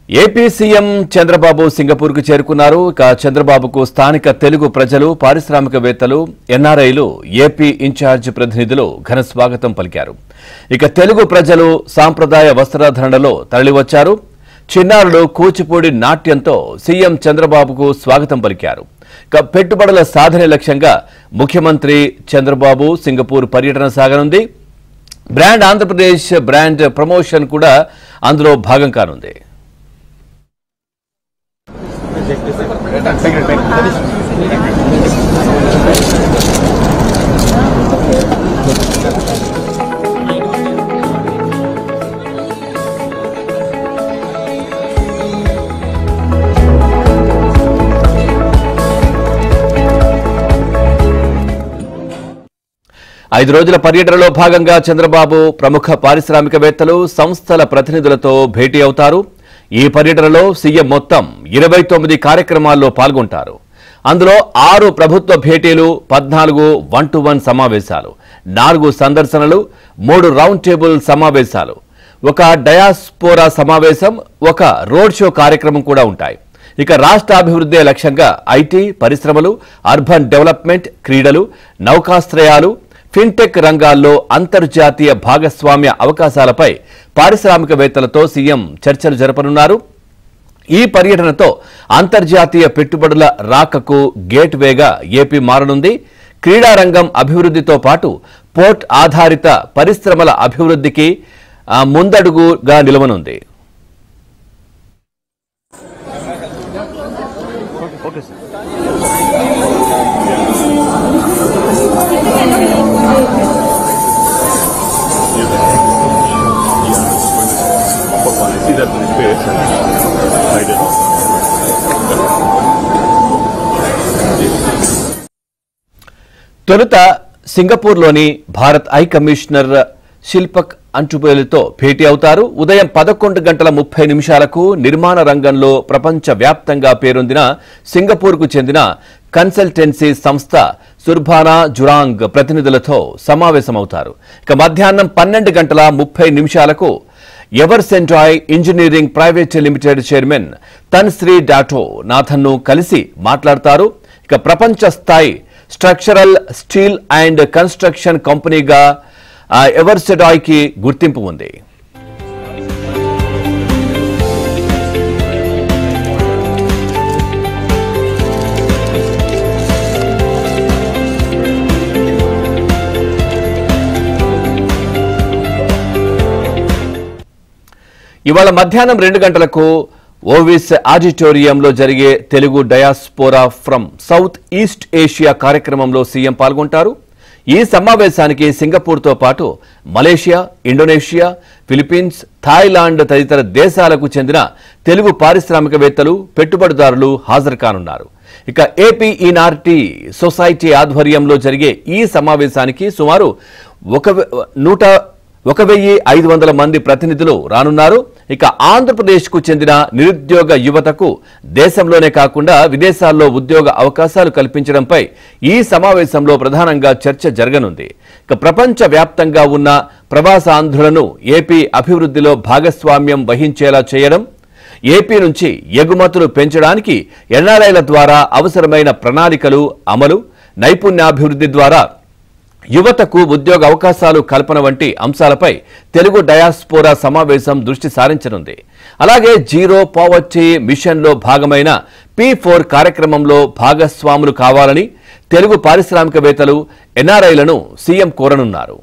AP CM Chandrababu Singapore కు చేరుకున్నారు. చంద్రబాబుకు స్థానిక తెలుగు ప్రజలు, పారిశ్రామికవేత్తలు, ఎన్ఆర్ఐలు, ఏపీ ఇన్ఛార్జ్ ప్రతినిధులు ఘన స్వాగతం పలికారు. తెలుగు ప్రజలు సాంప్రదాయ వస్త్రధారణలో తరలివచ్చారు. చిన్నారులు కూచిపూడి నాట్యంతో సీఎం చంద్రబాబుకు స్వాగతం పలికారు. పెట్టుబడుల సాధనే లక్ష్యంగా ముఖ్యమంత్రి చంద్రబాబు సింగపూర్ పర్యటన సాగనుంది. బ్రాండ్ ఆంధ్రప్రదేశ్ బ్రాండ్ ప్రమోషన్ కూడా అందులో భాగం కానుంది. ఐదు రోజుల పర్యటనలో భాగంగా చంద్రబాబు ప్రముఖ పారిశ్రామికవేత్తలు, సంస్థల ప్రతినిధులతో భేటీ అవుతారు. ఈ పర్యటనలో సీఎం మొత్తం 29 కార్యక్రమాల్లో పాల్గొంటారు. అందులో 6 ప్రభుత్వ భేటీలు, 14 1-to-1 సమావేశాలు, 4 సందర్శనలు, 3 రౌండ్ టేబుల్ సమావేశాలు, 1 డయాస్పోరా సమావేశం, 1 రోడ్ షో కార్యక్రమం కూడా ఉంటాయి. రాష్ట్ర అభివృద్ధి లక్ష్యంగా ఐటీ, పరిశ్రమలు, అర్బన్ డెవలప్మెంట్, క్రీడలు, నౌకాశ్రయాలు, ఫిన్టెక్ రంగాల్లో అంతర్జాతీయ భాగస్వామ్య అవకాశాలపై పారిశ్రామికవేత్తలతో సీఎం చర్చలు జరపనున్నారు. ఈ పర్యటనతో అంతర్జాతీయ పెట్టుబడుల రాకకు గేట్వేగా ఏపీ మారనుంది. క్రీడారంగం అభివృద్ధితో పాటు పోర్ట్ ఆధారిత పరిశ్రమల అభివృద్ధికి ముందడుగుగా నిలవనుంది. తొలుత సింగపూర్లోని భారత్ హై కమిషనర్ శిల్పక్ అంటుబేలుతో భేటీ అవుతారు. ఉదయం 11:30 నిర్మాణ రంగంలో ప్రపంచవ్యాప్తంగా పేరొందిన సింగపూర్కు చెందిన కన్సల్టెన్సీ సంస్థ సుర్బానా జురాంగ్ ప్రతినిధులతో సమావేశమవుతారు. మధ్యాహ్నం 12:30 Eversendai engineering private limited chairman Tan Sri Dato నాథన్ను కలిసి మాట్లాడతారు. ప్రపంచ స్థాయి స్ట్రక్చరల్ స్టీల్ అండ్ కన్స్ట్రక్షన్ కంపెనీగా ఎవర్సెటాయ్కి గుర్తింపు ఉంది. ఇవాళ మధ్యాహ్నం 2 గంటలకు ఓవిస్ ఆడిటోరియంలో జరిగే Telugu diaspora from South East Asia కార్యక్రమంలో సీఎం పాల్గొంటారు. ఈ సమావేశానికి సింగపూర్తో పాటు మలేషియా, ఇండోనేషియా, ఫిలిప్పీన్స్, థాయిలాండ్ తదితర దేశాలకు చెందిన తెలుగు పారిశ్రామికవేత్తలు, పెట్టుబడిదారులు హాజరు కానున్నారు. ఏపీ ఈనార్టీ సొసైటీ ఆధ్వర్యంలో జరిగే ఈ సమావేశానికి సుమారు 1,500 మంది ప్రతినిధులు రానున్నారు. ఆంధ్రప్రదేశ్కు చెందిన నిరుద్యోగ యువతకు దేశంలోనే కాకుండా విదేశాల్లో ఉద్యోగ అవకాశాలు కల్పించడంపై ఈ సమావేశంలో ప్రధానంగా చర్చ జరగనుంది. ప్రపంచ వ్యాప్తంగా ఉన్న ప్రవాసాంధ్రులను ఏపీ అభివృద్ధిలో భాగస్వామ్యం వహించేలా చేయడం, ఏపీ నుంచి ఎగుమతులు పెంచడానికి ఎన్ఆర్ఐల ద్వారా అవసరమైన ప్రణాళికలు అమలు, నైపుణ్యాభివృద్ధి ద్వారా యువతకు ఉద్యోగ అవకాశాలు కల్పన వంటి అంశాలపై తెలుగు డయాస్పోరా సమావేశం దృష్టి సారించనుంది. అలాగే జీరో పావర్టీ మిషన్లో భాగమైన P4 కార్యక్రమంలో భాగస్వాములు కావాలని తెలుగు పారిశ్రామికవేత్తలు, ఎన్ఆర్ఐలను సీఎం కోరనున్నారు.